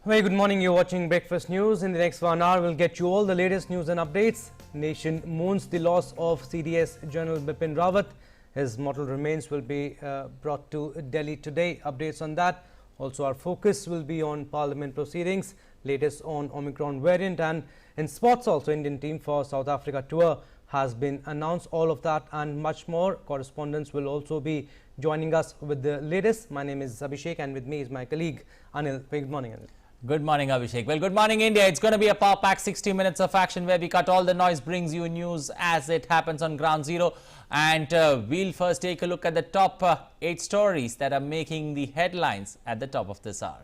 Very good morning. You're watching Breakfast News. In the next 1 hour, we'll get you all the latest news and updates. Nation mourns the loss of CDS General Bipin Rawat. His mortal remains will be brought to Delhi today. Updates on that. Also, our focus will be on Parliament proceedings, latest on Omicron variant, and in sports also, Indian team for South Africa tour has been announced. All of that and much more. Correspondents will also be joining us with the latest. My name is Abhishek and with me is my colleague Anil. Very good morning, Anil. Good morning, Abhishek. Well, good morning, India. It's going to be a power-packed 60 minutes of action where we cut all the noise, brings you news as it happens on ground zero. And we'll first take a look at the top 8 stories that are making the headlines at the top of this hour.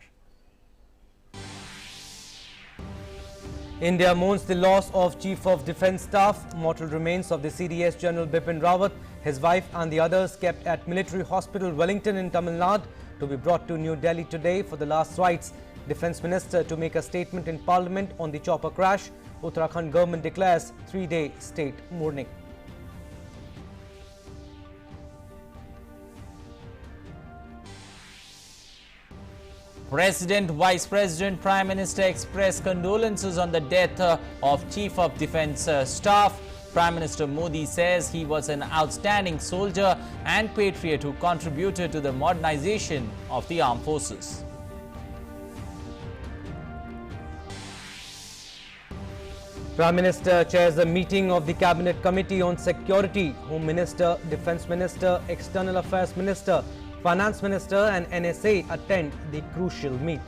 India mourns the loss of Chief of Defence Staff. Mortal remains of the CDS General Bipin Rawat, his wife and the others kept at Military Hospital Wellington in Tamil Nadu to be brought to New Delhi today for the last rites. Defence Minister to make a statement in Parliament on the chopper crash. Uttarakhand government declares 3-day state mourning. President, Vice President, Prime Minister express condolences on the death of Chief of Defence Staff. Prime Minister Modi says he was an outstanding soldier and patriot who contributed to the modernization of the armed forces. Prime Minister chairs a meeting of the Cabinet Committee on Security. Home Minister, Defence Minister, External Affairs Minister, Finance Minister and NSA attend the crucial meet.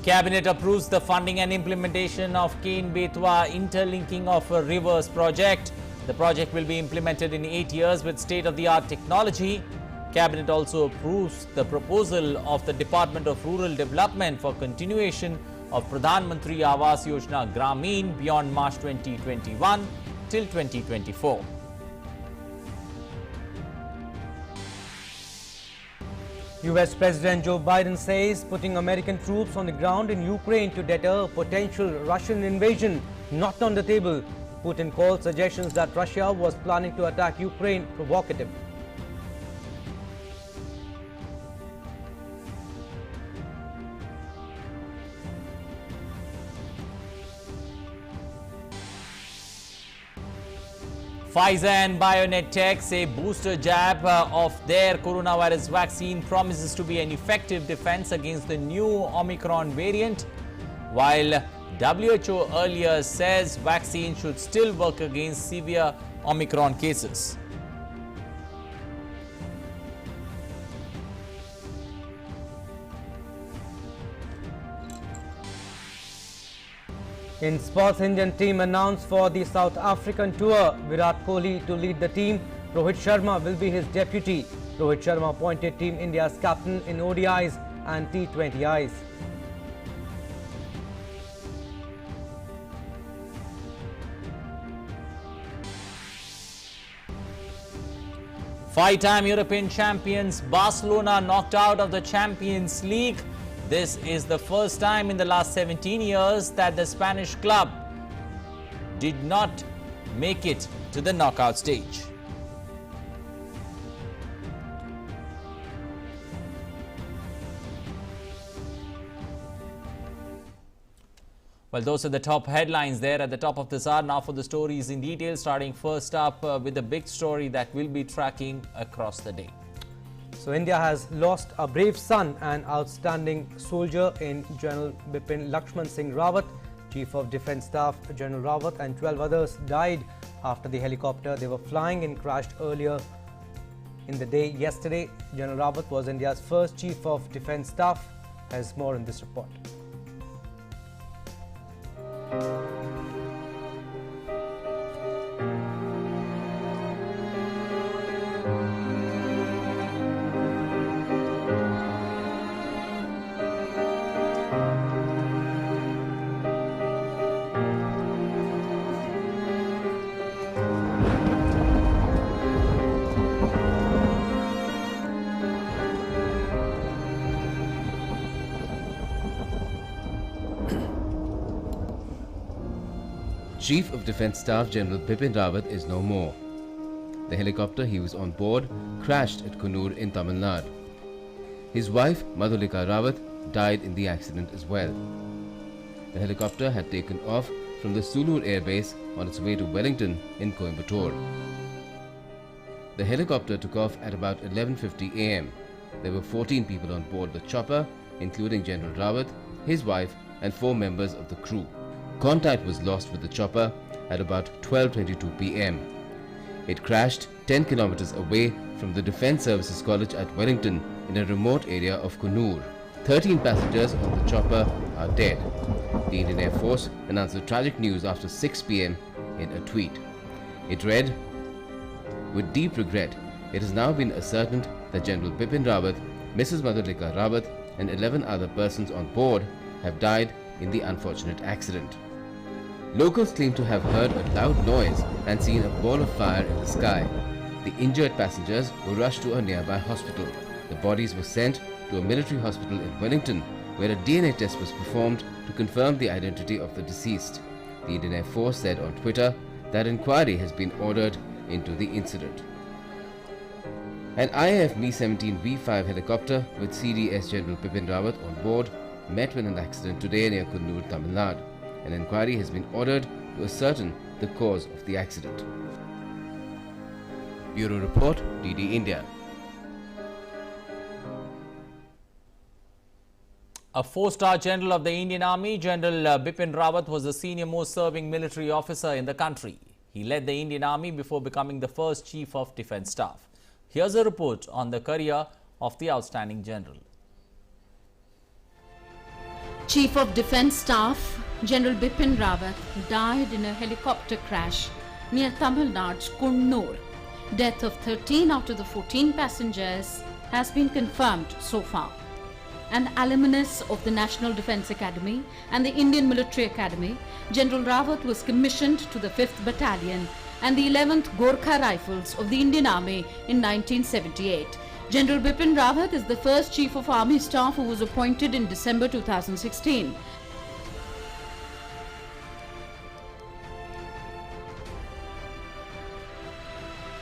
Cabinet approves the funding and implementation of Ken-Betwa interlinking of a rivers project. The project will be implemented in 8 years with state-of-the-art technology. Cabinet also approves the proposal of the Department of Rural Development for continuation of Pradhan Mantri Awas Yojana Grameen beyond March 2021 till 2024. US President Joe Biden says putting American troops on the ground in Ukraine to deter a potential Russian invasion not on the table. Putin called suggestions that Russia was planning to attack Ukraine provocative. Pfizer and BioNTech say booster jab of their coronavirus vaccine promises to be an effective defense against the new Omicron variant, while WHO earlier says vaccine should still work against severe Omicron cases. In sports, Indian team announced for the South African tour. Virat Kohli to lead the team. Rohit Sharma will be his deputy. Rohit Sharma appointed Team India's captain in ODIs and T20Is. Five-time European champions Barcelona knocked out of the Champions League. This is the first time in the last 17 years that the Spanish club did not make it to the knockout stage. Well, those are the top headlines there at the top of this hour. Now for the stories in detail, starting first up with the big story that we'll be tracking across the day. So India has lost a brave son and outstanding soldier in General Bipin Lakshman Singh Rawat. Chief of Defence Staff General Rawat and 12 others died after the helicopter they were flying in crashed earlier in the day yesterday. General Rawat was India's first Chief of Defence Staff. Has more in this report. Chief of Defence Staff General Bipin Rawat is no more. The helicopter he was on board crashed at Coonoor in Tamil Nadu. His wife, Madhulika Rawat, died in the accident as well. The helicopter had taken off from the Sulur Air Base on its way to Wellington in Coimbatore. The helicopter took off at about 11:50 am. There were 14 people on board the chopper, including General Rawat, his wife and 4 members of the crew. Contact was lost with the chopper at about 12:22 pm. It crashed 10 kilometers away from the Defence Services College at Wellington in a remote area of Coonoor. 13 passengers on the chopper are dead. The Indian Air Force announced the tragic news after 6 pm in a tweet. It read, "With deep regret, it has now been ascertained that General Bipin Rawat, Mrs. Madhulika Rawat and 11 other persons on board have died in the unfortunate accident." Locals claim to have heard a loud noise and seen a ball of fire in the sky. The injured passengers were rushed to a nearby hospital. The bodies were sent to a military hospital in Wellington, where a DNA test was performed to confirm the identity of the deceased. The Indian Air Force said on Twitter that inquiry has been ordered into the incident. An IAF Mi-17 V5 helicopter with CDS General Bipin Rawat on board met with an accident today near Coonoor, Tamil Nadu. An inquiry has been ordered to ascertain the cause of the accident. Bureau Report, DD India. A 4-star general of the Indian Army, General Bipin Rawat, was the senior most serving military officer in the country. He led the Indian Army before becoming the first Chief of Defence Staff. Here's a report on the career of the outstanding general. Chief of Defence Staff General Bipin Rawat died in a helicopter crash near Tamil Nadu's Coonoor. Death of 13 out of the 14 passengers has been confirmed so far. An alumnus of the National Defence Academy and the Indian Military Academy, General Rawat was commissioned to the 5th Battalion and the 11th Gorkha Rifles of the Indian Army in 1978. General Bipin Rawat is the first Chief of Army Staff who was appointed in December 2016.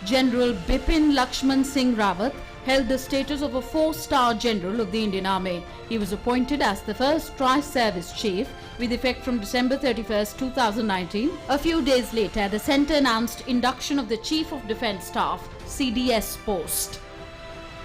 General Bipin Lakshman Singh Rawat held the status of a 4-star general of the Indian Army. He was appointed as the first Tri-Service Chief with effect from December 31, 2019. A few days later, the centre announced induction of the Chief of Defence Staff (CDS) post.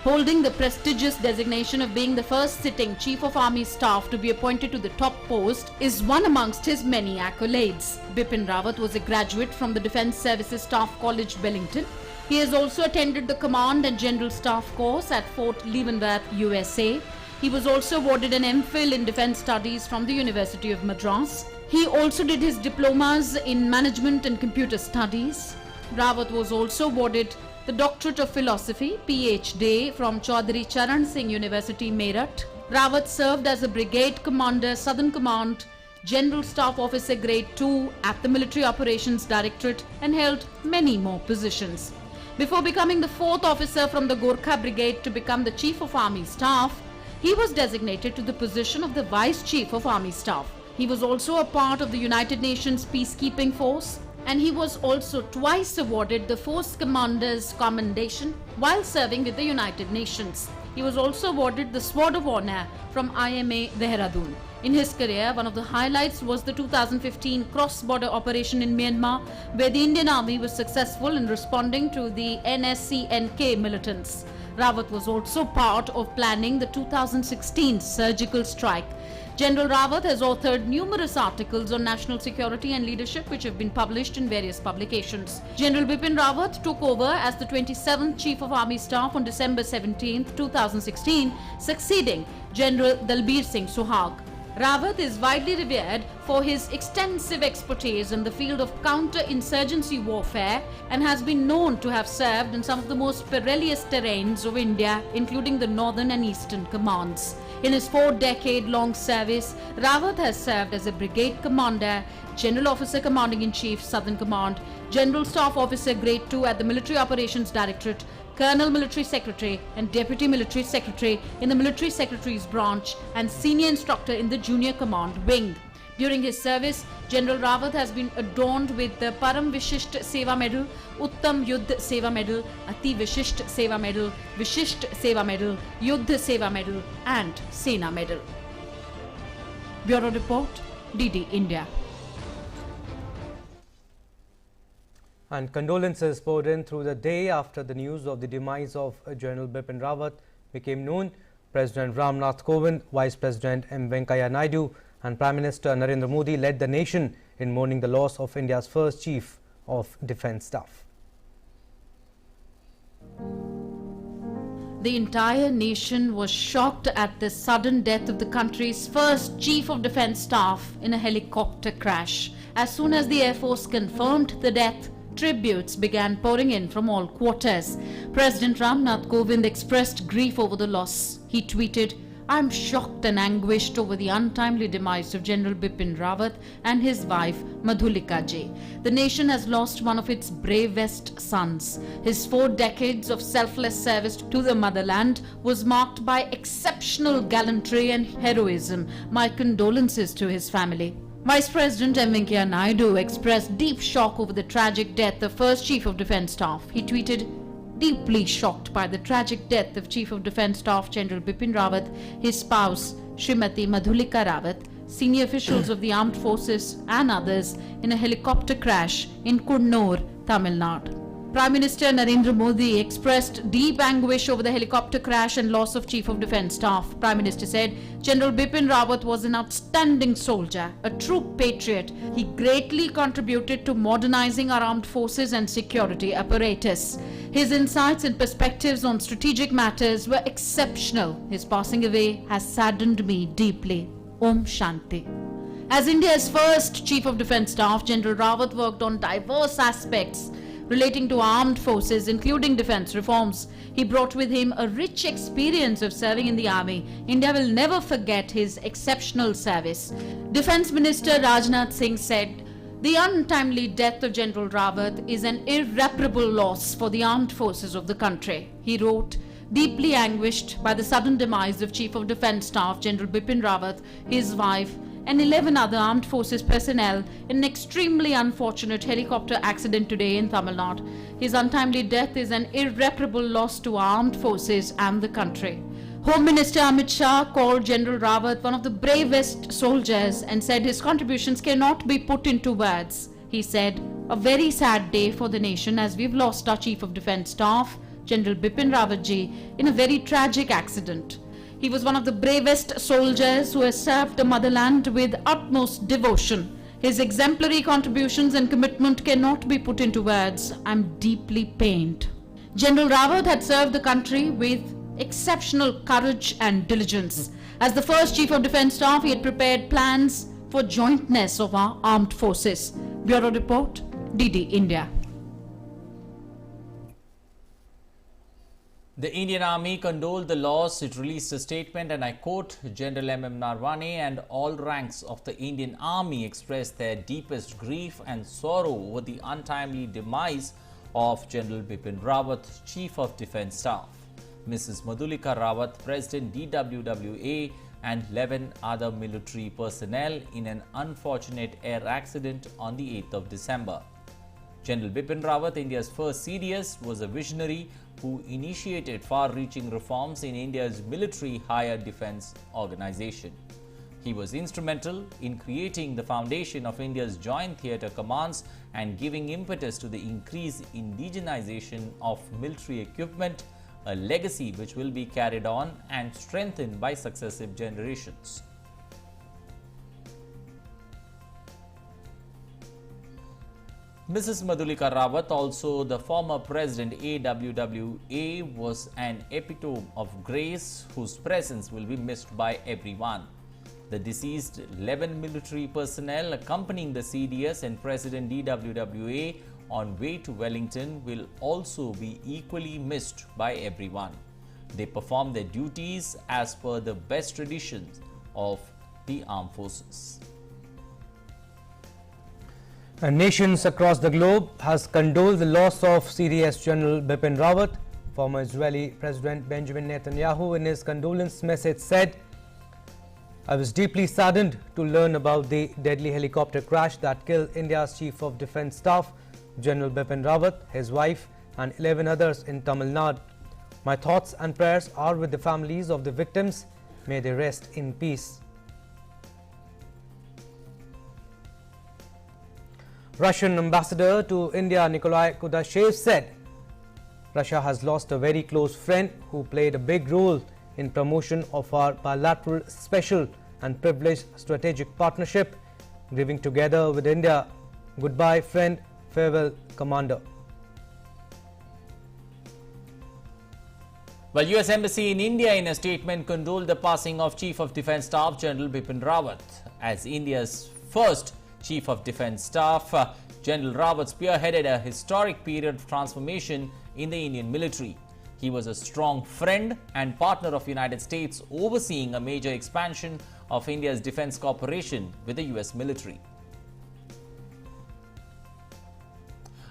Holding the prestigious designation of being the first sitting Chief of Army Staff to be appointed to the top post is one amongst his many accolades. Bipin Rawat was a graduate from the Defence Services Staff College, Wellington. He has also attended the Command and General Staff course at Fort Leavenworth, USA. He was also awarded an MPhil in Defence Studies from the University of Madras. He also did his diplomas in Management and Computer Studies. Rawat was also awarded the Doctorate of Philosophy, PhD, from Chaudhary Charan Singh University, Meerut. Rawat served as a Brigade Commander, Southern Command, General Staff Officer Grade 2 at the Military Operations Directorate and held many more positions. Before becoming the 4th officer from the Gorkha Brigade to become the Chief of Army Staff, he was designated to the position of the Vice Chief of Army Staff. He was also a part of the United Nations Peacekeeping Force, and he was also twice awarded the Force Commander's Commendation while serving with the United Nations. He was also awarded the Sword of Honour from IMA Dehradun. In his career, one of the highlights was the 2015 cross-border operation in Myanmar, where the Indian Army was successful in responding to the NSCNK militants. Rawat was also part of planning the 2016 surgical strike. General Rawat has authored numerous articles on national security and leadership which have been published in various publications. General Bipin Rawat took over as the 27th Chief of Army Staff on December 17, 2016, succeeding General Dalbir Singh Suhag. Rawat is widely revered for his extensive expertise in the field of counter-insurgency warfare and has been known to have served in some of the most perilous terrains of India, including the Northern and Eastern Commands. In his 4-decade-long service, Rawat has served as a Brigade Commander, General Officer Commanding-in-Chief, Southern Command, General Staff Officer Grade 2 at the Military Operations Directorate, Colonel Military Secretary and Deputy Military Secretary in the Military Secretary's branch and Senior Instructor in the Junior Command Wing. During his service, General Rawat has been adorned with the Param Vishisht Seva Medal, Uttam Yuddh Seva Medal, Ati Vishisht Seva Medal, Vishisht Seva Medal, Yuddh Seva Medal and Sena Medal. Bureau Report, DD India. And condolences poured in through the day after the news of the demise of General Bipin Rawat became known. President Ram Nath Kovind, Vice President M. Venkaiah Naidu and Prime Minister Narendra Modi led the nation in mourning the loss of India's first Chief of Defence Staff. The entire nation was shocked at the sudden death of the country's first Chief of Defence Staff in a helicopter crash. As soon as the Air Force confirmed the death, tributes began pouring in from all quarters. President Ram Nath Kovind expressed grief over the loss. He tweeted, "I am shocked and anguished over the untimely demise of General Bipin Rawat and his wife Madhulika Ji. The nation has lost one of its bravest sons. His 4 decades of selfless service to the motherland was marked by exceptional gallantry and heroism. My condolences to his family." Vice President M. Venkaiah Naidu expressed deep shock over the tragic death of first Chief of Defence Staff. He tweeted, "Deeply shocked by the tragic death of Chief of Defence Staff General Bipin Rawat, his spouse Srimati Madhulika Rawat, senior officials of the armed forces and others in a helicopter crash in Kunnur, Tamil Nadu." Prime Minister Narendra Modi expressed deep anguish over the helicopter crash and loss of Chief of Defence Staff. Prime Minister said, "General Bipin Rawat was an outstanding soldier, a true patriot. He greatly contributed to modernizing our armed forces and security apparatus. His insights and perspectives on strategic matters were exceptional. His passing away has saddened me deeply. Om Shanti." As India's first Chief of Defence Staff, General Rawat worked on diverse aspects relating to armed forces, including defence reforms. He brought with him a rich experience of serving in the army. India will never forget his exceptional service. Defence Minister Rajnath Singh said, "The untimely death of General Rawat is an irreparable loss for the armed forces of the country." He wrote, "Deeply anguished by the sudden demise of Chief of Defence Staff General Bipin Rawat, his wife, and 11 other armed forces personnel in an extremely unfortunate helicopter accident today in Tamil Nadu. His untimely death is an irreparable loss to our armed forces and the country." Home Minister Amit Shah called General Rawat one of the bravest soldiers and said his contributions cannot be put into words. He said, "A very sad day for the nation as we've lost our Chief of Defence Staff, General Bipin Rawat ji, in a very tragic accident. He was one of the bravest soldiers who has served the motherland with utmost devotion. His exemplary contributions and commitment cannot be put into words. I'm deeply pained." General Rawat had served the country with exceptional courage and diligence. As the first Chief of Defence Staff, he had prepared plans for jointness of our armed forces. Bureau Report, DD India. The Indian Army condoled the loss. It released a statement, and I quote, "General M.M. Narwane and all ranks of the Indian Army expressed their deepest grief and sorrow over the untimely demise of General Bipin Rawat, Chief of Defence Staff. Mrs. Madhulika Rawat, President DWWA, and 11 other military personnel in an unfortunate air accident on the 8th of December. General Bipin Rawat, India's first CDS, was a visionary who initiated far-reaching reforms in India's military higher defence organisation. He was instrumental in creating the foundation of India's joint theatre commands and giving impetus to the increased indigenization of military equipment, a legacy which will be carried on and strengthened by successive generations." Mrs. Madhulika Rawat, also the former president AWWA, was an epitome of grace whose presence will be missed by everyone. The deceased 11 military personnel accompanying the CDS and President DWWA on way to Wellington will also be equally missed by everyone. They perform their duties as per the best traditions of the armed forces. Nations across the globe has condoled the loss of CDS General Bipin Rawat. Former Israeli President Benjamin Netanyahu in his condolence message said, I was deeply saddened to learn about the deadly helicopter crash that killed India's Chief of Defence Staff, General Bipin Rawat, his wife and 11 others in Tamil Nadu. My thoughts and prayers are with the families of the victims. May they rest in peace. Russian ambassador to India Nikolai Kudashev said Russia has lost a very close friend who played a big role in promotion of our bilateral special and privileged strategic partnership. Grieving together with India. Goodbye friend, farewell commander. Well, US Embassy in India in a statement condoled the passing of Chief of Defence Staff General Bipin Rawat. As India's first Chief of Defence Staff, General Rawat spearheaded a historic period of transformation in the Indian military. He was a strong friend and partner of United States, overseeing a major expansion of India's defence cooperation with the US military.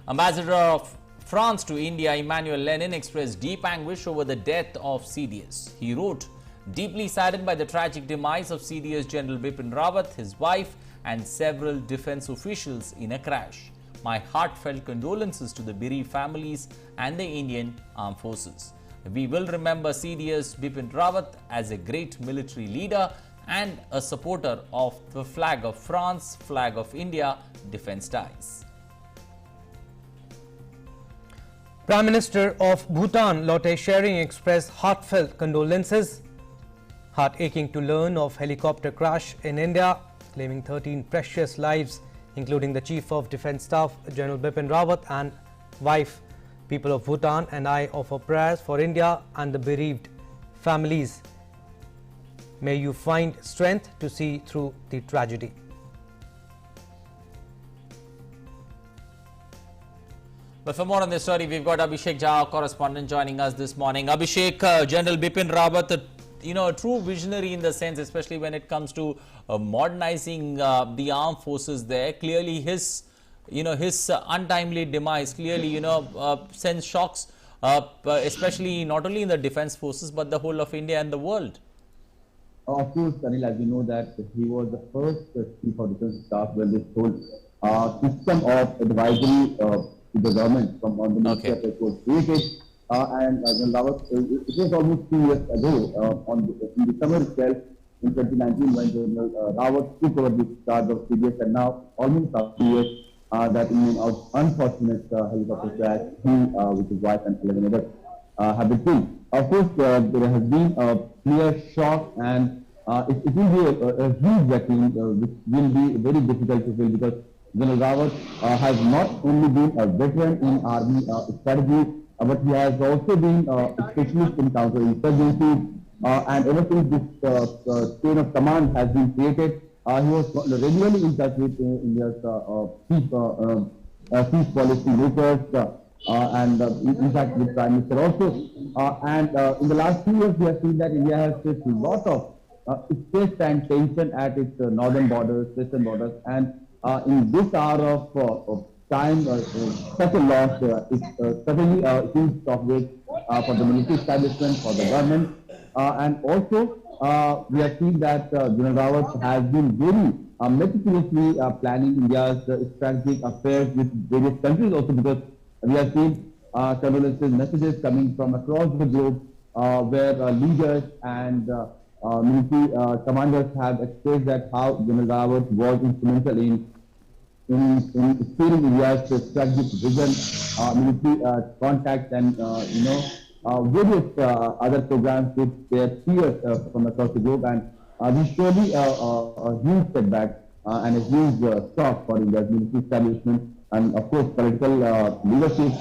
Ambassador of France to India, Emmanuel Lenin, expressed deep anguish over the death of CDS. He wrote, "Deeply saddened by the tragic demise of CDS General Bipin Rawat, his wife and several defence officials in a crash. My heartfelt condolences to the bereaved families and the Indian Armed Forces. We will remember CDS Bipin Rawat as a great military leader and a supporter of the flag of France, flag of India, defence ties." Prime Minister of Bhutan, Lotay Tshering, expressed heartfelt condolences. Heart-aching to learn of helicopter crash in India, claiming 13 precious lives, including the Chief of Defence Staff, General Bipin Rawat, and wife. People of Bhutan and I offer prayers for India and the bereaved families. May you find strength to see through the tragedy. But for more on this story, we've got Abhishek Jha, our correspondent, joining us this morning. Abhishek, General Bipin Rawat, a true visionary in the sense, especially when it comes to modernizing the armed forces there. Clearly, his untimely demise clearly, sends shocks, especially not only in the defense forces, but the whole of India and the world. Of course, Anil, as we know that he was the first Chief of Defence Staff when this whole system of advisory to the government from on the Ministry of Affairs was created. And General Rawat, it was almost 2 years ago, in December itself, in 2019, when General Rawat took over the charge of CDS, and now almost 2 years that in an unfortunate helicopter crash, he with his wife and 11 others have been killed. Of course, there has been a clear shock, and it will be a huge vacuum, which will be very difficult to fill, because General Rawat has not only been a veteran in army strategy, but he has also been a specialist in counterinsurgency, and ever since this chain of command has been created, he was regularly in touch with India's peace policy makers, and in fact with Prime Minister also. And in the last 2 years, we have seen that India has faced a lot of stress and tension at its northern borders, western borders, and in this hour of time, such a loss is certainly a huge shockwave for the military establishment, for the government, and also we have seen that General Rawat has been very meticulously planning India's strategic affairs with various countries also, because we have seen condolences messages coming from across the globe, where leaders and military commanders have expressed that how General Rawat was instrumental in steering India's strategic vision, military contacts, and various other programs with their peers from across the globe. And this is surely a huge setback and a huge shock for India's military establishment. And of course, political leadership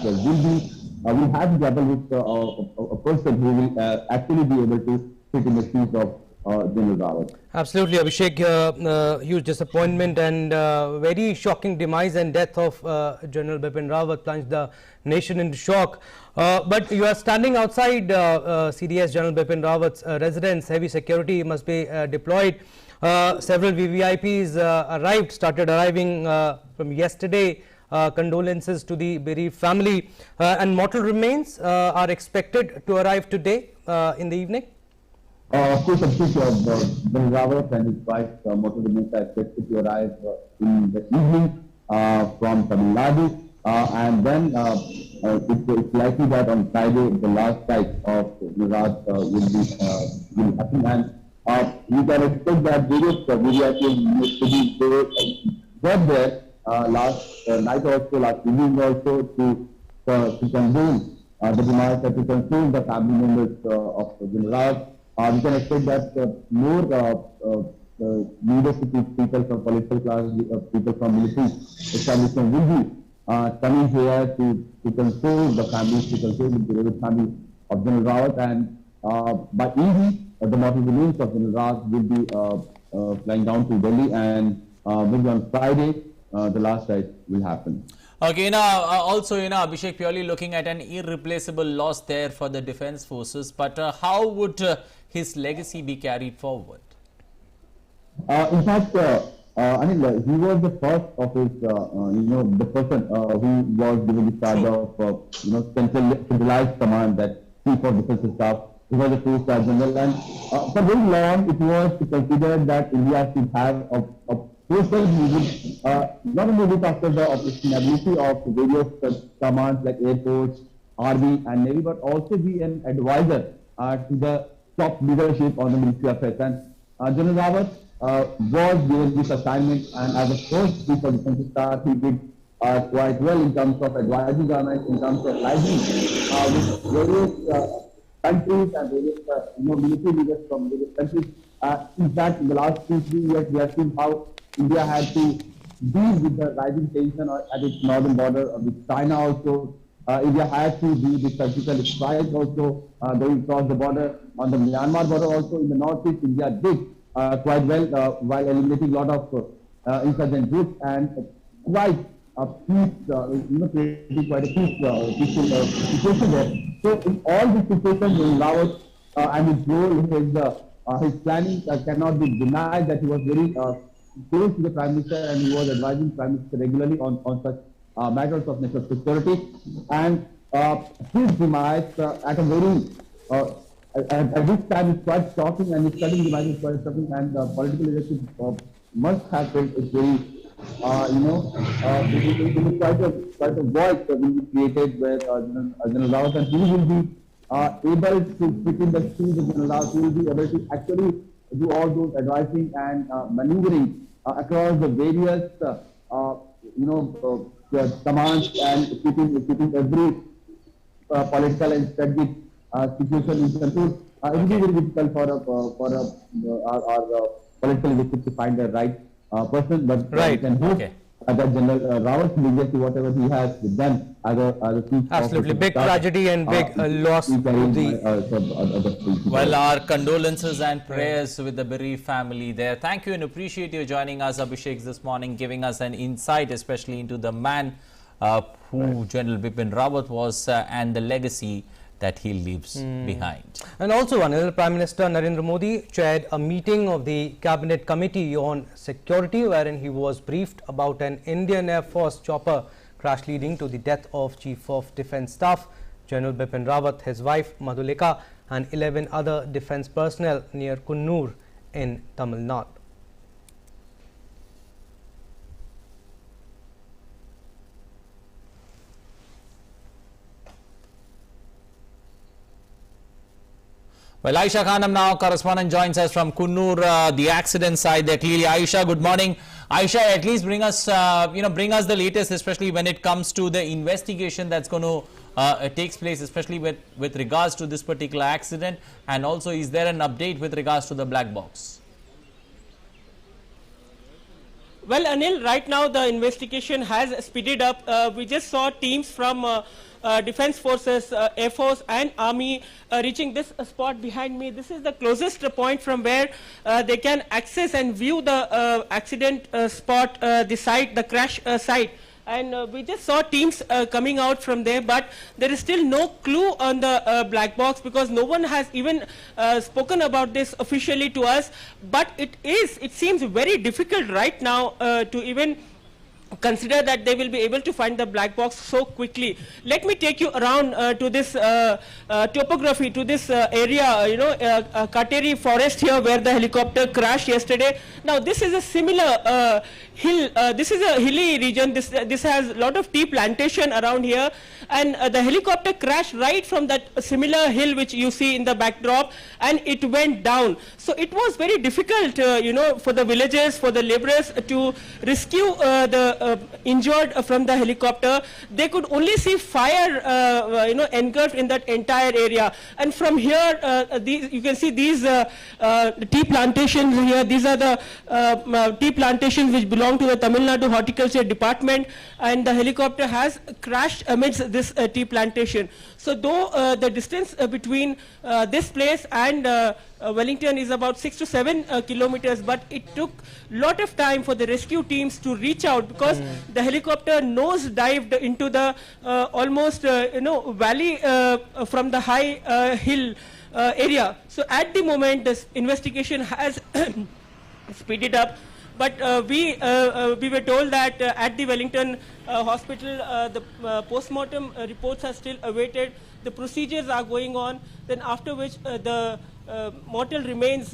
will have to grapple with a person who will actually be able to fit in the shoes of General Rawat. Absolutely, Abhishek. Huge disappointment and very shocking demise and death of General Bipin Rawat plunged the nation into shock. But you are standing outside CDS General Bipin Rawat's residence. Heavy security must be deployed. Several VVIPs started arriving from yesterday. Condolences to the bereaved family, and mortal remains are expected to arrive today in the evening. Of course, Abhishek, General Rawat and his wife, Motor Minister, are expected to arrive in the evening from Tamil Nadu. And then it's likely that on Friday, the last flight of Gujarat will happen. And we can expect that various media teams got there last night also, last evening also to condone the demise and to console the family members of Gujarat. We can expect that more leadership people from political class, people from military establishment will be coming here to console the families, to console the beloved family of General Rawat. And by evening, the mortal remains of General Rawat will be flying down to Delhi, and maybe on Friday, the last ride will happen. Okay, also, Abhishek, purely looking at an irreplaceable loss there for the defense forces, but how would his legacy be carried forward? In fact, Anil, he was the first of his, the person who was given the charge of, centralized command, that chief of defense staff. He was a two-star general, and for very long it was considered that India should have a person who would not only look after the operationality of various commands like Air Force, Army, and Navy, but also be an advisor to the top leadership on the military affairs. And General Rawat was given this assignment, and as a first chief of defense staff, he did quite well in terms of advising government, in terms of liaising with various countries and various military leaders from various countries. In fact, in the last 2-3 years, we have seen how India had to deal with the rising tension at its northern border with China also. India had to do the surgical strike also going across the border. On the Myanmar border also, in the northeast, India did quite well while eliminating a lot of insurgent groups and quite a peace, creating quite a peaceful situation there. So in all these situations, Rawat and his role, his planning cannot be denied, that he was very close to the Prime Minister and he was advising Prime Minister regularly on such matters of national security. And his demise at a very at this time is quite shocking, and his sudden demise is quite shocking, and political leadership must have felt it's very, it is quite a void that will be created where General Rawat, and he will be able to fit in the shoes of General Rawat. He will be able to actually do all those advising and maneuvering across the various, commands, and keeping every political and strategic situation in control. It will be very difficult for our political leadership to find the right person, but we can hope that General Rawat legacy, whatever he has done as a chief. Absolutely, big tragedy and big loss to the. Well, our condolences and prayers with the bereaved family there. Thank you and appreciate you joining us, Abhishek, this morning, giving us an insight, especially into the man who General Bipin Rawat was and the legacy that he leaves behind. And also, Anil, Prime Minister Narendra Modi chaired a meeting of the Cabinet Committee on Security, wherein he was briefed about an Indian Air Force chopper crash leading to the death of Chief of Defence Staff General Bipin Rawat, his wife Madhulika, and 11 other defence personnel near Kunnur in Tamil Nadu. Well, Aisha Khanam, now correspondent, joins us from Kunnur, the accident side there. Clearly, Aisha, good morning. Aisha, at least bring us the latest, especially when it comes to the investigation that's going to takes place, especially with regards to this particular accident. And also, is there an update with regards to the black box? Well, Anil, right now the investigation has speeded up. We just saw teams from Defense Forces, Air Force and Army reaching this spot behind me. This is the closest point from where they can access and view the accident spot, the site, the crash site. And we just saw teams coming out from there, but there is still no clue on the black box, because no one has even spoken about this officially to us. But it seems very difficult right now to even consider that they will be able to find the black box so quickly. Let me take you around to this topography, to this area, Kateri forest here where the helicopter crashed yesterday. Now this is a similar hill, this is a hilly region, this has a lot of tea plantation around here, and the helicopter crashed right from that similar hill which you see in the backdrop, and it went down. So it was very difficult, for the villagers, for the laborers to rescue the injured from the helicopter. They could only see fire, engulfed in that entire area. And from here, you can see these tea plantations here. These are the tea plantations which belong to the Tamil Nadu Horticulture Department, and the helicopter has crashed amidst this tea plantation. So though the distance between this place and Wellington is about 6 to 7 kilometers, but it took lot of time for the rescue teams to reach out, because the helicopter nose dived into the almost valley from the high hill area. So at the moment this investigation has speeded up, but we were told that at the Wellington hospital the post-mortem reports are still awaited. The procedures are going on, then after which the mortal remains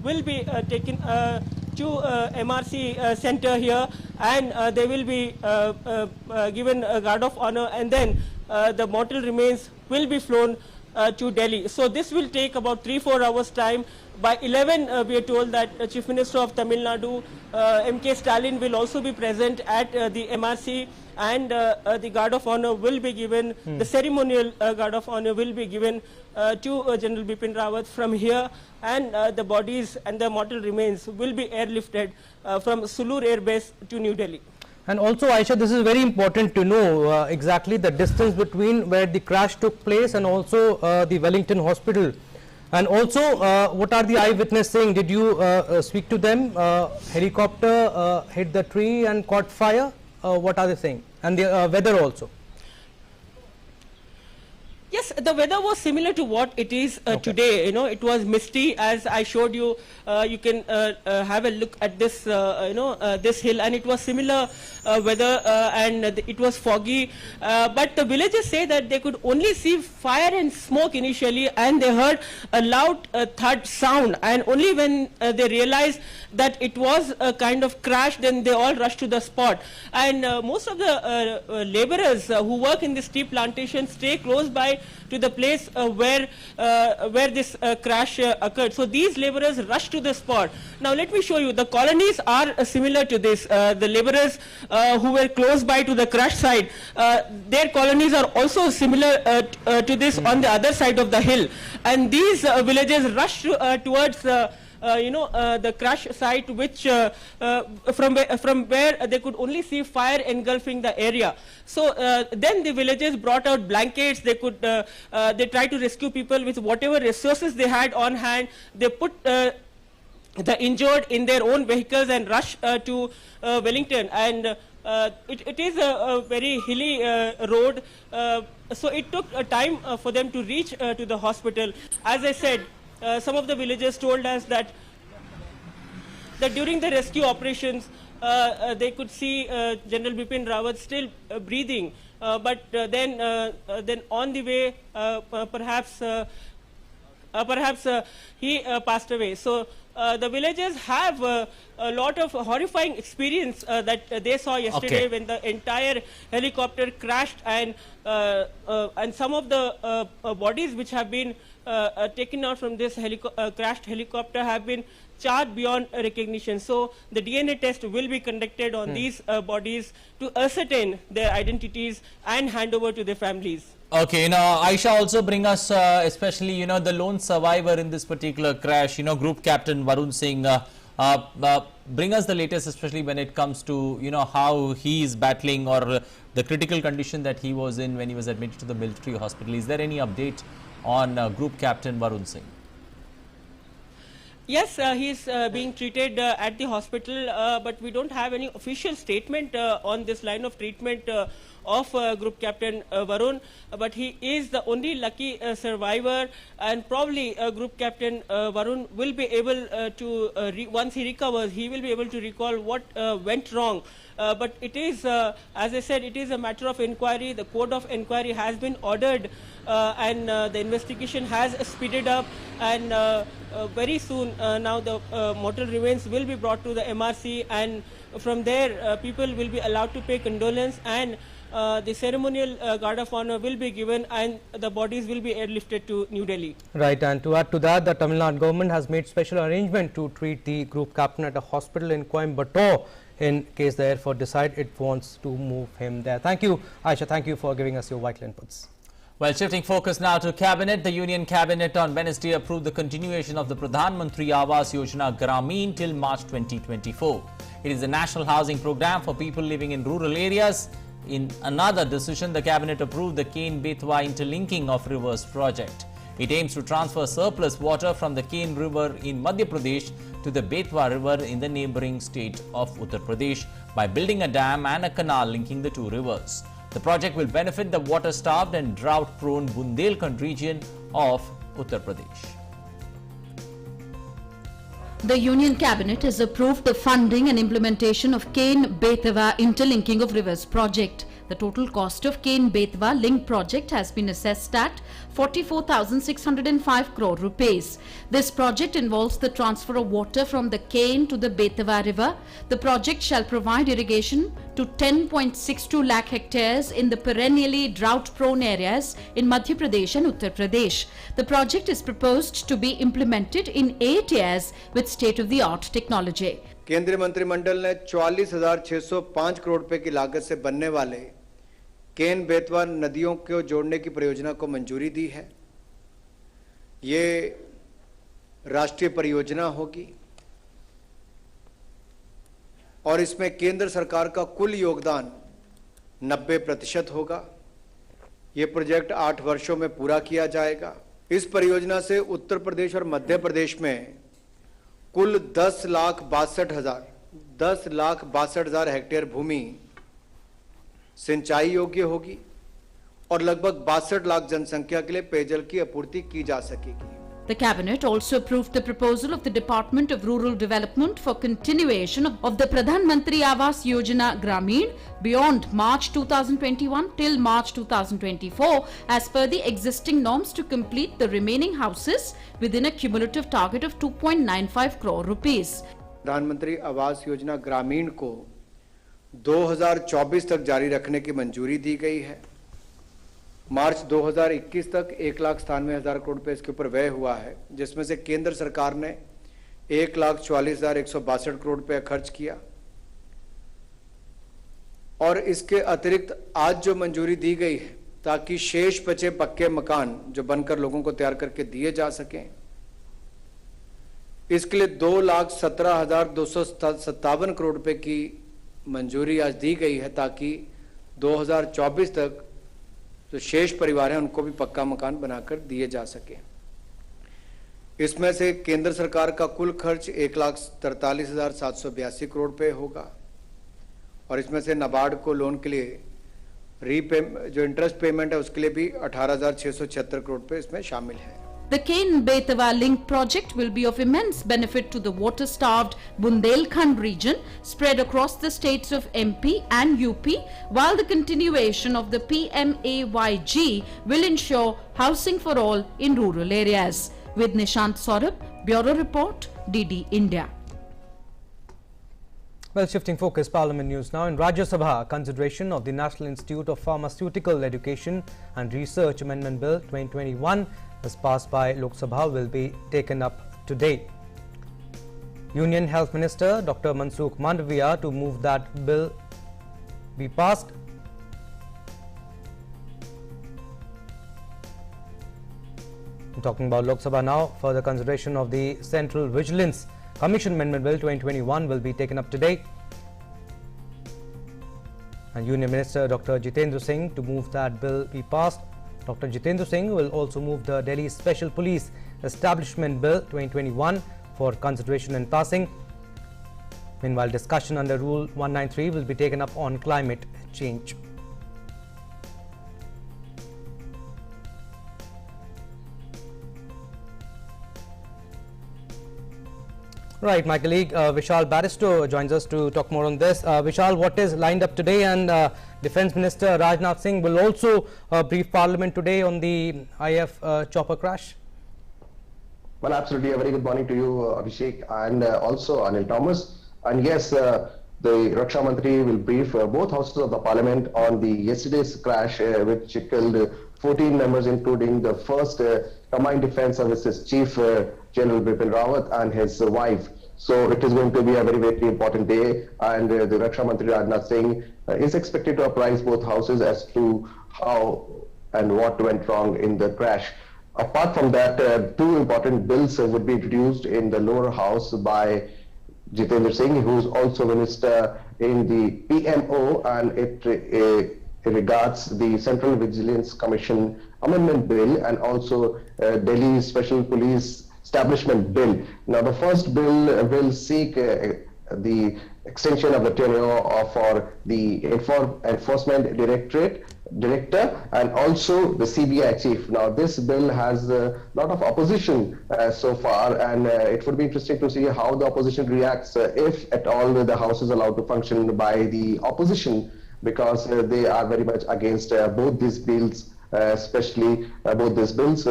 will be taken to MRC center here, and they will be given a guard of honor, and then the mortal remains will be flown to Delhi. So this will take about 3-4 hours time. By 11 we are told that Chief Minister of Tamil Nadu, M.K. Stalin, will also be present at the MRC, and the guard of honor will be given, the ceremonial guard of honor will be given to General Bipin Rawat from here, and the bodies and the mortal remains will be airlifted from Sulur Air Base to New Delhi. And also, Aisha, this is very important to know exactly the distance between where the crash took place and also the Wellington hospital. And also, what are the eyewitnesses saying? Did you speak to them? Helicopter hit the tree and caught fire? What are they saying? And the weather also? Yes, the weather was similar to what it is today. It was misty, as I showed you. You can have a look at this, this hill, and it was similar weather, and it was foggy. But the villagers say that they could only see fire and smoke initially, and they heard a loud thud sound. And only when they realized that it was a kind of crash, then they all rushed to the spot. And most of the laborers who work in this tea plantation stay close by to the place where this crash occurred. So these laborers rushed to the spot. Now let me show you, the colonies are similar to this. The laborers who were close by to the crash site, their colonies are also similar to this on the other side of the hill. And these villagers rushed towards the crash site, which from where they could only see fire engulfing the area. So then the villagers brought out blankets. They could they tried to rescue people with whatever resources they had on hand. They put the injured in their own vehicles and rushed to Wellington. And it is a very hilly road, so it took time for them to reach to the hospital. As I said, some of the villagers told us that during the rescue operations they could see General Bipin Rawat still breathing, but then on the way perhaps he passed away. So the villagers have a lot of horrifying experience that they saw yesterday when the entire helicopter crashed, and some of the bodies which have been taken out from this crashed helicopter have been charred beyond recognition. So the DNA test will be conducted on these bodies to ascertain their identities and hand over to their families. Okay, Aisha, also bring us especially, the lone survivor in this particular crash, Group Captain Varun Singh. Bring us the latest, especially when it comes to, how he is battling, or the critical condition that he was in when he was admitted to the military hospital. Is there any update on Group Captain Varun Singh? Yes, he is being treated at the hospital, but we don't have any official statement on this line of treatment of Group Captain Varun, but he is the only lucky survivor, and probably Group Captain Varun will be able to, once he recovers, he will be able to recall what went wrong. But it is, as I said, it is a matter of inquiry. The code of inquiry has been ordered, and the investigation has speeded up, and very soon now the mortal remains will be brought to the MRC, and from there people will be allowed to pay condolence, and the ceremonial guard of honor will be given, and the bodies will be airlifted to New Delhi. Right, and to add to that, the Tamil Nadu government has made special arrangement to treat the group captain at a hospital in Coimbatore in case the Air Force decide it wants to move him there. Thank you, Aisha. Thank you for giving us your vital inputs. Well, shifting focus now to Cabinet. The Union Cabinet on Wednesday approved the continuation of the Pradhan Mantri Awas Yojana Grameen till March 2024. It is a national housing program for people living in rural areas. In another decision, the Cabinet approved the Ken-Betwa interlinking of rivers project. It aims to transfer surplus water from the Ken River in Madhya Pradesh to the Betwa River in the neighbouring state of Uttar Pradesh by building a dam and a canal linking the two rivers. The project will benefit the water-starved and drought-prone Bundelkhand region of Uttar Pradesh. The Union Cabinet has approved the funding and implementation of Ken-Betwa interlinking of rivers project. The total cost of Ken-Betwa link project has been assessed at 44,605 crore rupees. This project involves the transfer of water from the Ken to the Betwa river. The project shall provide irrigation to 10.62 lakh hectares in the perennially drought-prone areas in Madhya Pradesh and Uttar Pradesh. The project is proposed to be implemented in 8 years with state-of-the-art technology. केंद्रीय मंत्रिमंडल ने 44,605 करोड़ रुपए की लागत से बनने वाले केन बेतवा नदियों को जोड़ने की परियोजना को मंजूरी दी है। ये राष्ट्रीय परियोजना होगी और इसमें केंद्र सरकार का कुल योगदान 90% होगा। ये प्रोजेक्ट 8 वर्षों में पूरा किया जाएगा। इस परियोजना से उत्तर प्रदेश और मध्य प्रदेश में कुल 10,62,000 हेक्टेयर भूमि सिंचाई योग्य होगी और लगभग 62 लाख जनसंख्या के लिए पेयजल की आपूर्ति की जा सकेगी। The Cabinet also approved the proposal of the Department of Rural Development for continuation of the Pradhan Mantri Awas Yojana Grameen beyond March 2021 till March 2024 as per the existing norms to complete the remaining houses within a cumulative target of 2.95 crore rupees. प्रधानमंत्री आवास योजना ग्रामीण को 2024 तक जारी रखने की मंजूरी दी गई है। मार्च 2021 तक 1,97,000 करोड़ रुपए इसके ऊपर व्यय हुआ है, जिसमें से केंद्र सरकार ने 1,44,162 करोड़ रुपए खर्च किया और इसके अतिरिक्त आज जो मंजूरी दी गई है ताकि शेष बचे पक्के मकान जो बनकर लोगों को तैयार करके दिए जा सकें, इसके लिए 2,17,257 करोड़ रुपए की मंजूरी आज दी गई है ताकि 2024 तक जो शेष परिवार हैं उनको भी पक्का मकान बनाकर दिए जा सके। इसमें से केंद्र सरकार का कुल खर्च 1,43,782 करोड़ रुपए होगा और इसमें से नाबार्ड को लोन के लिए जो इंटरेस्ट पेमेंट है उसके लिए भी 18,676 करोड़ रुपए इसमें शामिल है। The Ken-Betwa link project will be of immense benefit to the water-starved Bundelkhand region spread across the states of MP and UP, while the continuation of the PMAYG will ensure housing for all in rural areas. With Nishant Saurabh, Bureau Report, DD India. Well, shifting focus, Parliament news now. In Rajya Sabha, consideration of the National Institute of Pharmaceutical Education and Research Amendment Bill 2021 as passed by Lok Sabha will be taken up today. Union Health Minister Dr. Mansukh Mandaviya to move that bill be passed. Talking about Lok Sabha now, further consideration of the Central Vigilance Commission Amendment Bill 2021 will be taken up today. And Union Minister Dr. Jitendra Singh to move that bill be passed. Dr. Jitendra Singh will also move the Delhi Special Police Establishment Bill 2021 for consideration and passing. Meanwhile, discussion under Rule 193 will be taken up on climate change. Right, my colleague Vishal Baristo joins us to talk more on this. Vishal, what is lined up today? And Defence Minister Rajnath Singh will also brief Parliament today on the IF chopper crash. Well, absolutely. A very good morning to you, Abhishek, and also Anil Thomas. And yes, the Raksha Mantri will brief both houses of the Parliament on the yesterday's crash, which killed 14 members, including the first Combined Defence Services Chief General Bipin Rawat and his wife. So it is going to be a very, very important day, and the Raksha Mantri Rajnath Singh is expected to apprise both houses as to how and what went wrong in the crash. Apart from that, two important bills would be introduced in the lower house by Jitendra Singh, who is also minister in the PMO, and it regards the Central Vigilance Commission Amendment Bill and also Delhi Special Police Establishment Bill. Now, the first bill will seek the extension of the tenure for the Enforcement Director and also the CBI Chief. Now, this bill has a lot of opposition so far, and it would be interesting to see how the opposition reacts if at all the House is allowed to function by the opposition, because they are very much against both these bills, especially both these bills,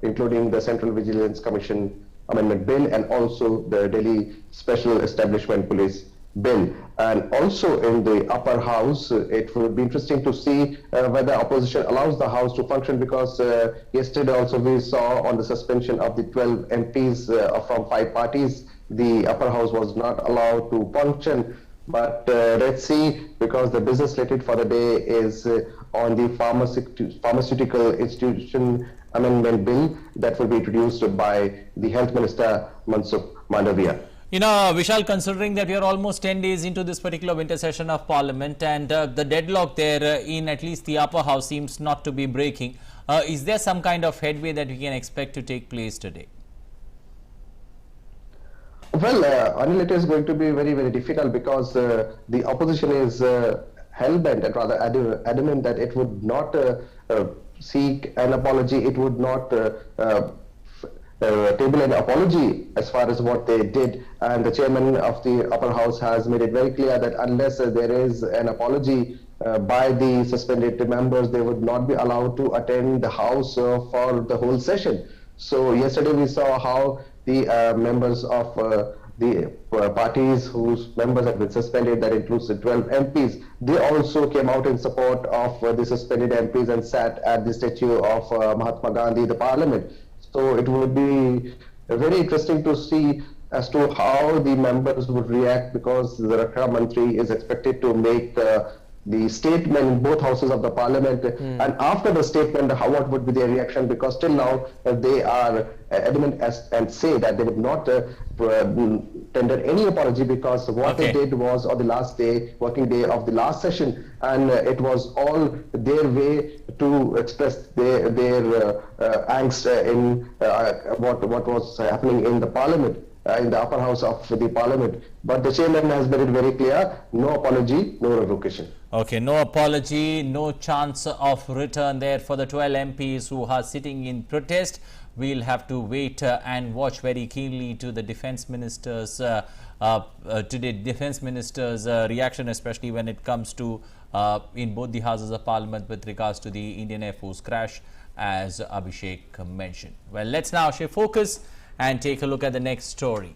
including the Central Vigilance Commission Amendment Bill and also the Delhi Special Establishment Police Bill. And also in the upper house, it would be interesting to see whether opposition allows the house to function, because yesterday also we saw on the suspension of the 12 MPs from 5 parties, the upper house was not allowed to function. But let's see, because the business slated for the day is on the Pharmaceutical Institution Amendment Bill that will be introduced by the Health Minister Mansukh Mandaviya. You know, Vishal, considering that we are almost 10 days into this particular winter session of Parliament, and the deadlock there in at least the upper house seems not to be breaking, is there some kind of headway that we can expect to take place today? Well, Anil, it is going to be very, very difficult, because the opposition is hell-bent and rather adamant that it would not seek an apology, it would not table an apology as far as what they did. And the chairman of the upper house has made it very clear that unless there is an apology by the suspended members, they would not be allowed to attend the house for the whole session. So yesterday we saw how the members of the parties whose members have been suspended, that includes the 12 MPs, they also came out in support of the suspended MPs and sat at the statue of Mahatma Gandhi, the Parliament. So it would be very interesting to see as to how the members would react, because the Raksha Mantri is expected to make the statement in both houses of the Parliament, and after the statement, what would be their reaction? Because till now they are adamant and say that they would not tender any apology, because what they did was on the last day, working day of the last session, and it was all their way to express their angst in what was happening in the Parliament. In the upper house of the Parliament. But the chairman has made it very clear, no apology, no revocation. Okay, no apology, no chance of return there for the 12 MPs who are sitting in protest. We'll have to wait and watch very keenly to the Defence Minister's reaction, especially when it comes to in both the houses of Parliament with regards to the Indian Air Force crash, as Abhishek mentioned. Well, let's now shift focus and take a look at the next story.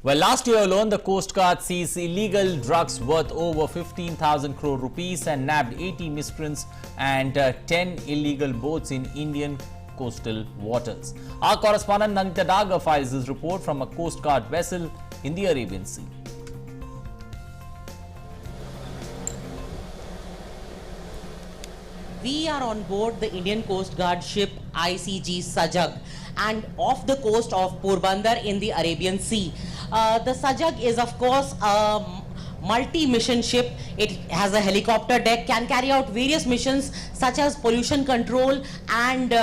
Well, last year alone, the Coast Guard seized illegal drugs worth over 15,000 crore rupees and nabbed 80 miscreants and 10 illegal boats in Indian coastal waters. Our correspondent Nandita Daga files this report from a Coast Guard vessel in the Arabian Sea. We are on board the Indian Coast Guard ship ICG Sajag and off the coast of Porbandar in the Arabian Sea. The Sajag is of course a multi-mission ship. It has a helicopter deck, can carry out various missions such as pollution control and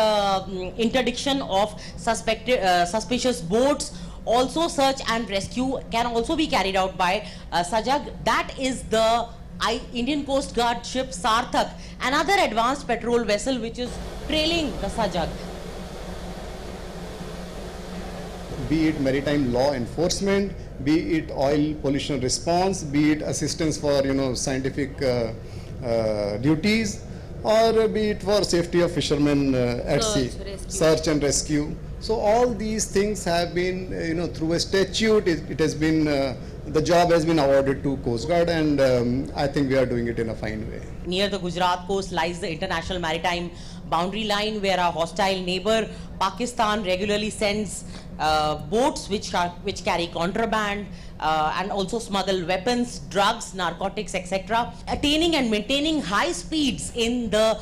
interdiction of suspicious boats. Also search and rescue can also be carried out by Sajag. That is the Indian Coast Guard ship Sarthak, another advanced patrol vessel which is trailing the Sajag. be it maritime law enforcement, be it oil pollution response, be it assistance for scientific duties, or be it for safety of fishermen at sea, search and rescue. So all these things have been, through a statute, it has been, the job has been awarded to Coast Guard, and I think we are doing it in a fine way. Near the Gujarat coast lies the international maritime boundary line, where our hostile neighbor Pakistan regularly sends boats which carry contraband and also smuggle weapons, drugs, narcotics, etc. Attaining and maintaining high speeds in the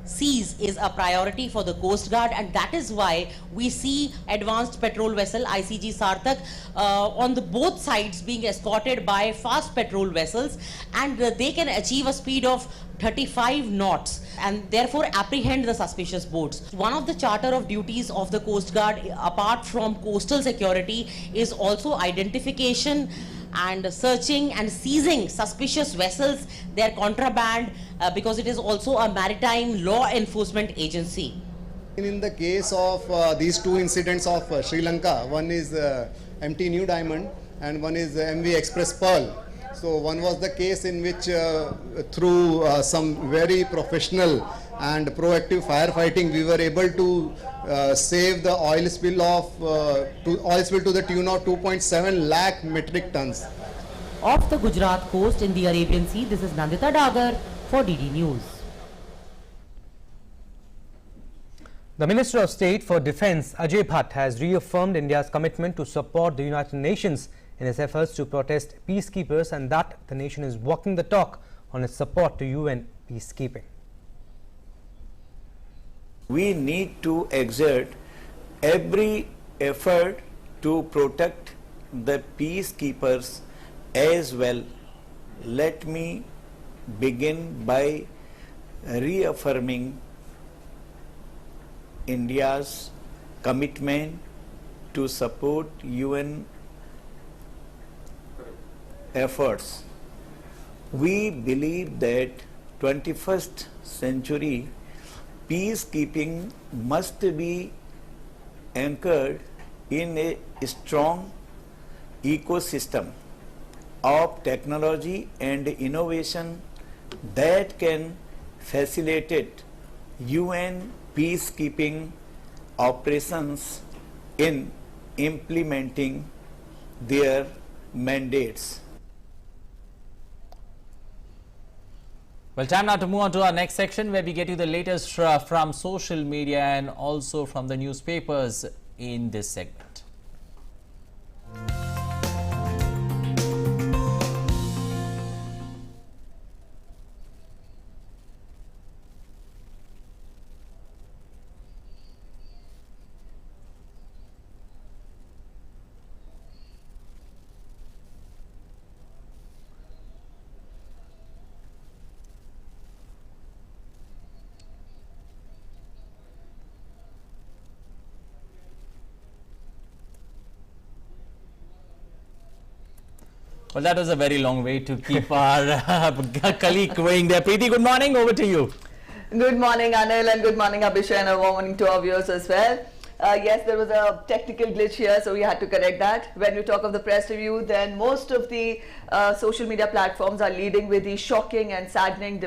seas is a priority for the Coast Guard, and that is why we see advanced patrol vessel ICG Sarthak on the both sides being escorted by fast patrol vessels, and they can achieve a speed of 35 knots and therefore apprehend the suspicious boats. One of the charter of duties of the Coast Guard, apart from coastal security, is also identification and searching and seizing suspicious vessels, their contraband, because it is also a maritime law enforcement agency. In the case of these two incidents of Sri Lanka, one is MT New Diamond and one is MV Express Pearl. So one was the case in which through some very professional and proactive firefighting, we were able to save the oil spill to the tune of 2.7 lakh metric tons. Off the Gujarat coast in the Arabian Sea, this is Nandita Dagar for DD News. The Minister of State for Defence, Ajay Bhatt, has reaffirmed India's commitment to support the United Nations in its efforts to protest peacekeepers, and that the nation is walking the talk on its support to UN peacekeeping. We need to exert every effort to protect the peacekeepers as well. Let me begin by reaffirming India's commitment to support UN efforts. We believe that 21st century peacekeeping must be anchored in a strong ecosystem of technology and innovation that can facilitate UN peacekeeping operations in implementing their mandates. Well, time now to move on to our next section, where we get you the latest from social media and also from the newspapers in this segment. Well, that was a very long way to keep our colleague waiting there. Preeti, good morning. Over to you. Good morning, Anil, and good morning, Abhishek, and a warm morning to our viewers as well. Yes, there was a technical glitch here, so we had to correct that. When we talk of the press review, then most of the social media platforms are leading with the shocking and saddening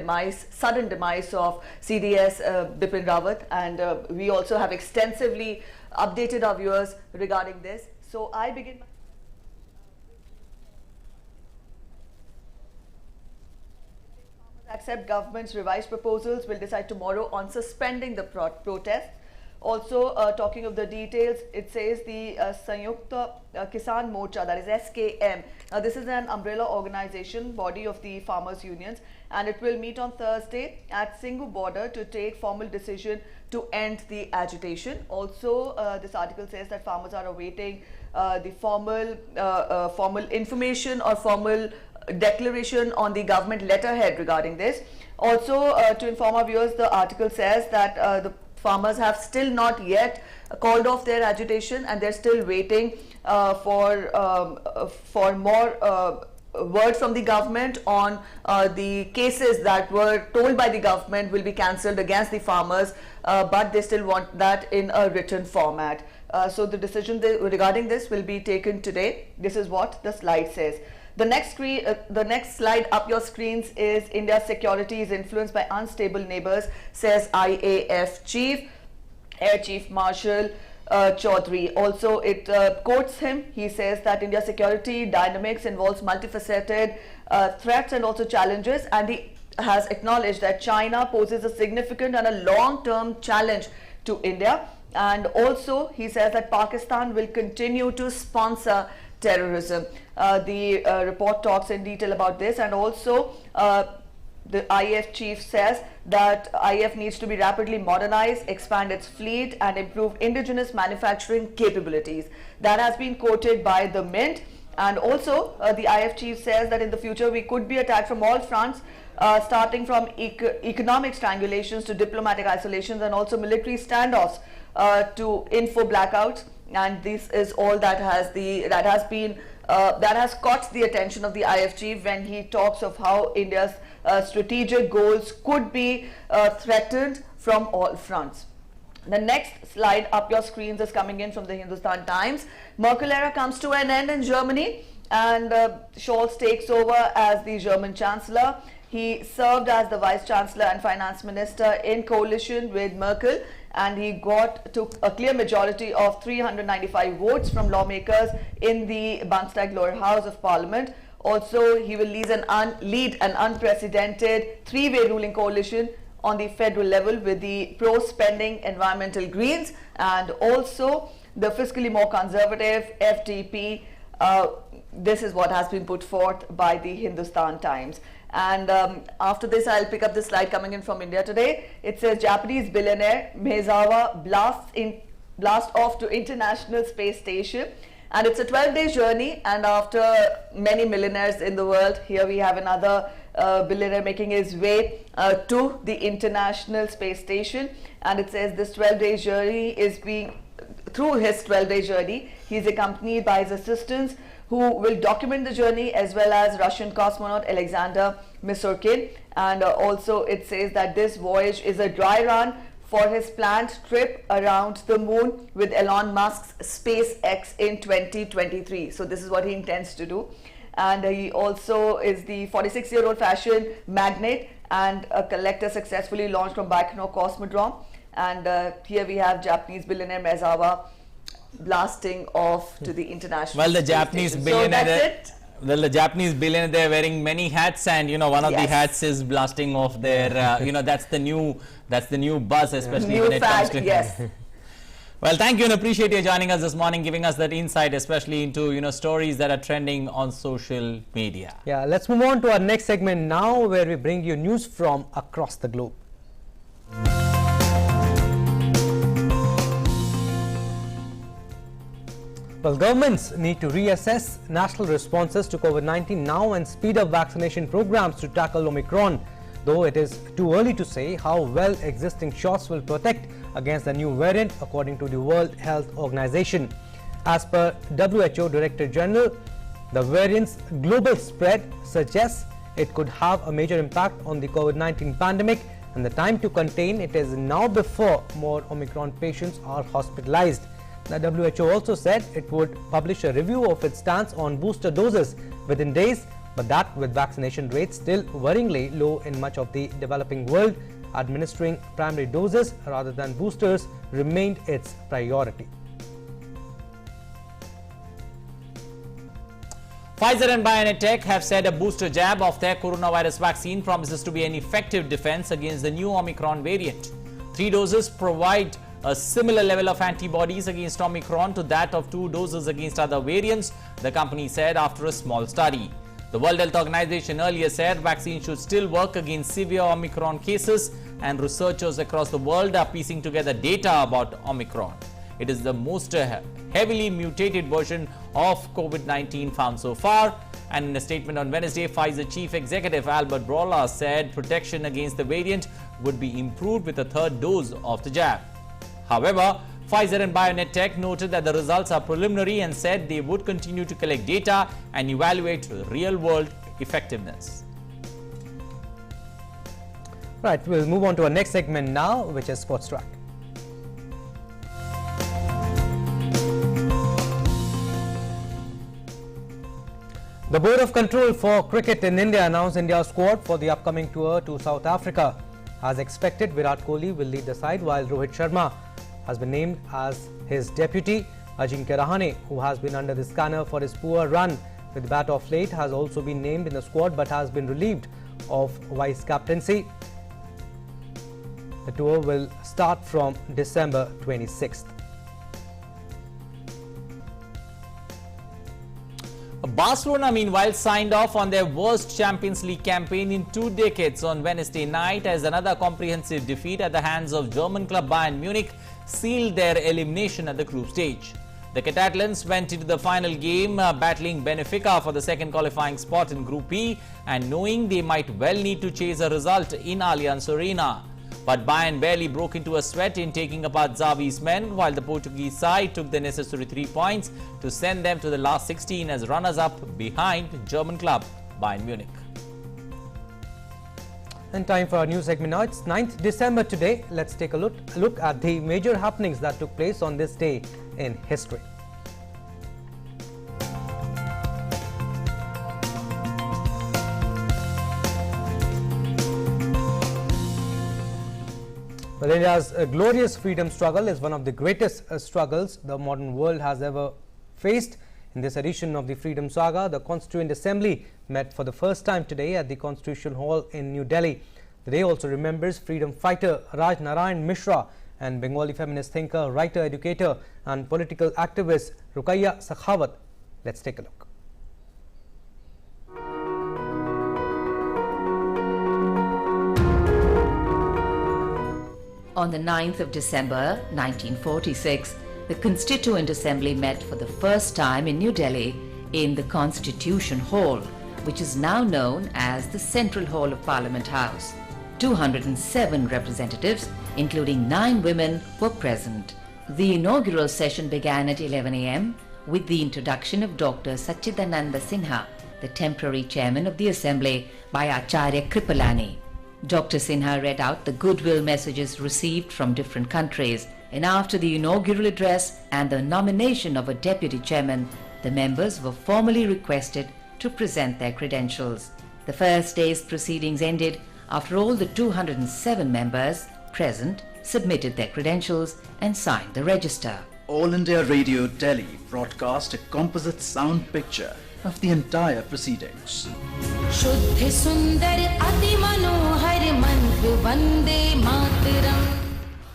sudden demise of CDS Bipin Rawat, and we also have extensively updated our viewers regarding this. So I begin. Accept government's revised proposals, will decide tomorrow on suspending the protest. Also, talking of the details, it says the Sanyukta Kisan Morcha, that is SKM. Now, this is an umbrella organization, body of the farmers' unions, and it will meet on Thursday at Singhu border to take formal decision to end the agitation. Also, this article says that farmers are awaiting the formal information or formal declaration on the government letterhead regarding this. Also, to inform our viewers, the article says that the farmers have still not yet called off their agitation, and they're still waiting for more word from the government on the cases that were told by the government will be cancelled against the farmers, but they still want that in a written format. So the decision regarding this will be taken today. This is what the slide says. The next slide up your screens is India's security is influenced by unstable neighbors, says IAF Chief, Air Chief Marshal Chaudhary. Also, it quotes him. He says that India's security dynamics involves multifaceted threats and also challenges, and he has acknowledged that China poses a significant and a long-term challenge to India. And also, he says that Pakistan will continue to sponsor terrorism. The report talks in detail about this, and also the IAF chief says that IAF needs to be rapidly modernized, expand its fleet and improve indigenous manufacturing capabilities. That has been quoted by the Mint. And also the IAF chief says that in the future we could be attacked from all fronts, starting from economic strangulations to diplomatic isolations and also military standoffs to info blackouts. And this is all that has caught the attention of the IAF chief when he talks of how India's strategic goals could be threatened from all fronts. The next slide up your screens is coming in from the Hindustan Times. Merkel era comes to an end in Germany, and Scholz takes over as the German Chancellor. He served as the Vice Chancellor and Finance Minister in coalition with Merkel, and he took a clear majority of 395 votes from lawmakers in the Bundestag lower house of Parliament. Also, he will lead an unprecedented three-way ruling coalition on the federal level with the pro-spending environmental Greens and also the fiscally more conservative FDP. This is what has been put forth by the Hindustan Times. And after this, I'll pick up the slide coming in from India Today. It says Japanese billionaire Maezawa blasts off to International Space Station. And it's a 12-day journey. And after many millionaires in the world, here we have another billionaire making his way to the International Space Station. And it says this 12-day journey is through his 12-day journey, he's accompanied by his assistants who will document the journey, as well as Russian cosmonaut Alexander Misurkin. And also it says that this voyage is a dry run for his planned trip around the moon with Elon Musk's SpaceX in 2023. So this is what he intends to do. And he also is the 46-year-old fashion magnate and a collector successfully launched from Baikonur Cosmodrome. And here we have Japanese billionaire Maezawa blasting off to the international. Well, the Japanese billionaire. So that's it. Well, the Japanese billionaire, they're wearing many hats, and one of the hats is blasting off their. That's the new buzz, especially when it comes to. Yes. Well, thank you and appreciate you joining us this morning, giving us that insight, especially into stories that are trending on social media. Yeah, let's move on to our next segment now, where we bring you news from across the globe. Well, governments need to reassess national responses to COVID-19 now and speed up vaccination programs to tackle Omicron, though it is too early to say how well existing shots will protect against the new variant, according to the World Health Organization. As per WHO Director General, the variant's global spread suggests it could have a major impact on the COVID-19 pandemic, and the time to contain it is now before more Omicron patients are hospitalized. The WHO also said it would publish a review of its stance on booster doses within days, but that with vaccination rates still worryingly low in much of the developing world, administering primary doses rather than boosters remained its priority. Pfizer and BioNTech have said a booster jab of their coronavirus vaccine promises to be an effective defense against the new Omicron variant. 3 doses provide a similar level of antibodies against Omicron to that of 2 doses against other variants, the company said after a small study. The World Health Organization earlier said vaccines should still work against severe Omicron cases, and researchers across the world are piecing together data about Omicron. It is the most heavily mutated version of COVID-19 found so far. And in a statement on Wednesday, Pfizer Chief Executive Albert Bourla said protection against the variant would be improved with a 3rd dose of the jab. However, Pfizer and BioNTech noted that the results are preliminary and said they would continue to collect data and evaluate real-world effectiveness. Right, we'll move on to our next segment now, which is Sports Track. The Board of Control for Cricket in India announced India's squad for the upcoming tour to South Africa. As expected, Virat Kohli will lead the side while Rohit Sharma has been named as his deputy. Ajinkya Rahane, who has been under the scanner for his poor run with bat of late, has also been named in the squad but has been relieved of vice captaincy. The tour will start from December 26th. Barcelona, meanwhile, signed off on their worst Champions League campaign in 2 decades on Wednesday night as another comprehensive defeat at the hands of German club Bayern Munich sealed their elimination at the group stage. The Catalans went into the final game battling Benfica for the second qualifying spot in Group E and knowing they might well need to chase a result in Allianz Arena. But Bayern barely broke into a sweat in taking apart Xavi's men, while the Portuguese side took the necessary 3 points to send them to the last 16 as runners-up behind German club Bayern Munich. And time for our news segment now. It's 9th December today. Let's take a look at the major happenings that took place on this day in history. Well, India's glorious freedom struggle is one of the greatest struggles the modern world has ever faced. In this edition of the Freedom Saga, the Constituent Assembly met for the first time today at the Constitution Hall in New Delhi. The day also remembers freedom fighter Raj Narayan Mishra and Bengali feminist thinker, writer, educator and political activist Ruqayya Sakhawat. Let's take a look. On the 9th of December 1946, the Constituent Assembly met for the first time in New Delhi in the Constitution Hall, which is now known as the Central Hall of Parliament House. 207 representatives, including 9 women, were present. The inaugural session began at 11 a.m. with the introduction of Dr. Sachidananda Sinha, the temporary chairman of the Assembly, by Acharya Kripalani. Dr. Sinha read out the goodwill messages received from different countries, and after the inaugural address and the nomination of a deputy chairman, the members were formally requested to present their credentials. The first day's proceedings ended after all the 207 members present submitted their credentials and signed the register. All India Radio Delhi broadcast a composite sound picture of the entire proceedings.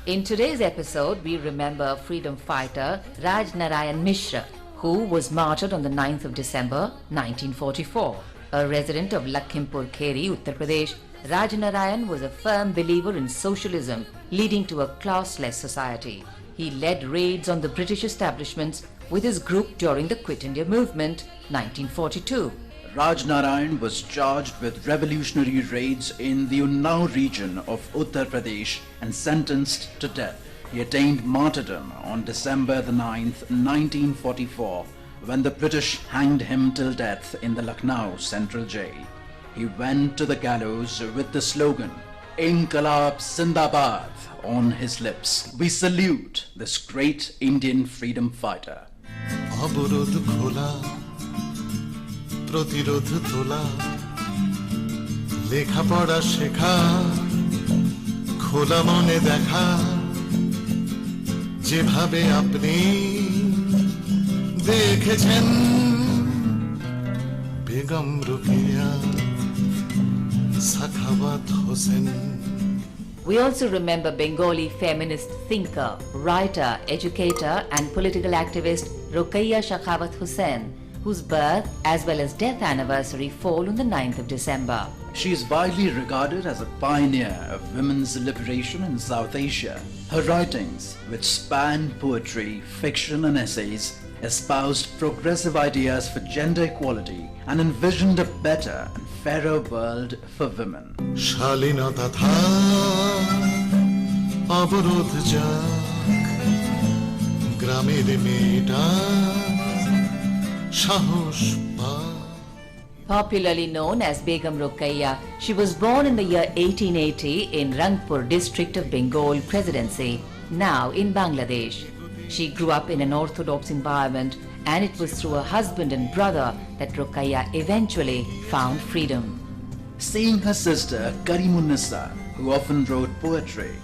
In today's episode, we remember freedom fighter Raj Narayan Mishra, who was martyred on the 9th of December 1944. A resident of Lakhimpur Kheri, Uttar Pradesh, Raj Narayan was a firm believer in socialism, leading to a classless society. He led raids on the British establishments with his group during the Quit India Movement, 1942. Raj Narayan was charged with revolutionary raids in the Unnao region of Uttar Pradesh and sentenced to death. He attained martyrdom on December the 9th, 1944, when the British hanged him till death in the Lucknow Central Jail. He went to the gallows with the slogan, Inqilab Zindabad, on his lips. We salute this great Indian freedom fighter. অবরোধ খোলা প্রতিরোধ তোলা লেখাপড়া শেখা খোলা মনে দেখা যেভাবে আপনি দেখেছেন বেগম রুকিয়া Sakhawat Hossain. We also remember Bengali feminist thinker, writer, educator and political activist Ruqayya Sakhawat Hussain, whose birth as well as death anniversary fall on the 9th of December. She is widely regarded as a pioneer of women's liberation in South Asia. Her writings, which span poetry, fiction and essays, espoused progressive ideas for gender equality and envisioned a better and fairer world for women. শালীনতা থাক অবরোধ যাক গ্রামের মেয়েটা সাহস পায়। Popularly known as Begum Rokeya, she was born in the year 1880 in Rangpur district of Bengal Presidency, now in Bangladesh. She grew up in an orthodox environment, and it was through her husband and brother that Rokeya eventually found freedom. Seeing her sister Karimunnisa, who often wrote poetry,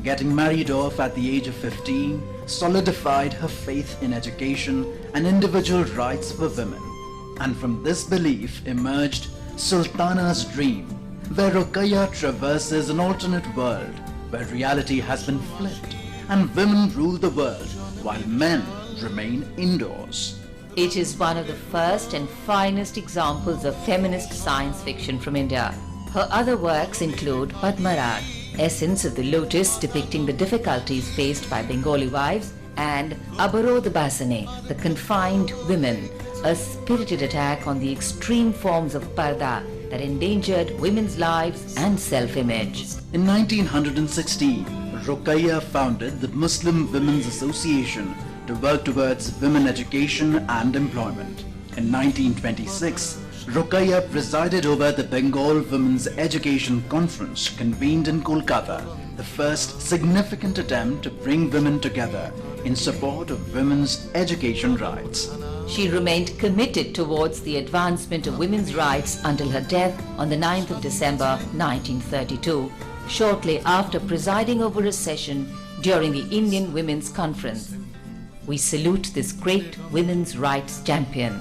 getting married off at the age of 15 solidified her faith in education and individual rights for women. And from this belief emerged Sultana's Dream, where Rokeya traverses an alternate world where reality has been flipped and women rule the world while men remain indoors. It is one of the first and finest examples of feminist science fiction from India. Her other works include Padmarag, Essence of the Lotus depicting the difficulties faced by Bengali wives, and Abarodh Basane, The Confined Women, a spirited attack on the extreme forms of parda that endangered women's lives and self-image. In 1916, Rokeya founded the Muslim Women's Association to work towards women education and employment. In 1926, Rokeya presided over the Bengal Women's Education Conference convened in Kolkata, the first significant attempt to bring women together in support of women's education rights. She remained committed towards the advancement of women's rights until her death on the 9th of December 1932, shortly after presiding over a session during the Indian Women's Conference. We salute this great women's rights champion.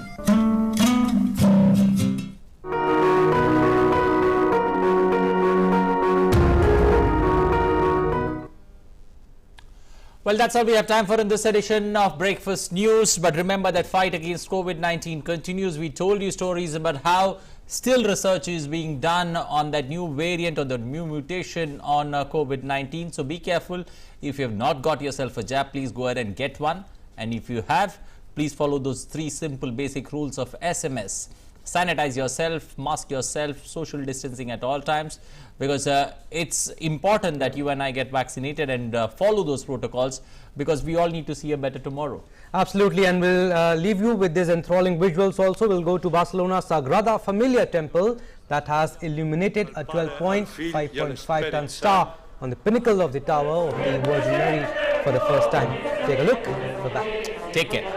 Well, that's all we have time for in this edition of Breakfast News. But remember that fight against COVID-19 continues. We told you stories about how still research is being done on that new variant or the new mutation on COVID-19. So be careful. If you have not got yourself a jab, please go ahead and get one. And if you have, please follow those 3 simple basic rules of SMS. Sanitize yourself, mask yourself, social distancing at all times, because it's important that you and I get vaccinated and follow those protocols, because we all need to see a better tomorrow. Absolutely, and we'll leave you with these enthralling visuals also. We'll go to Barcelona's Sagrada Familia temple that has illuminated a 12.5 ton star on the pinnacle of the tower of the Virgin Mary for the first time. Take a look for that. Take care.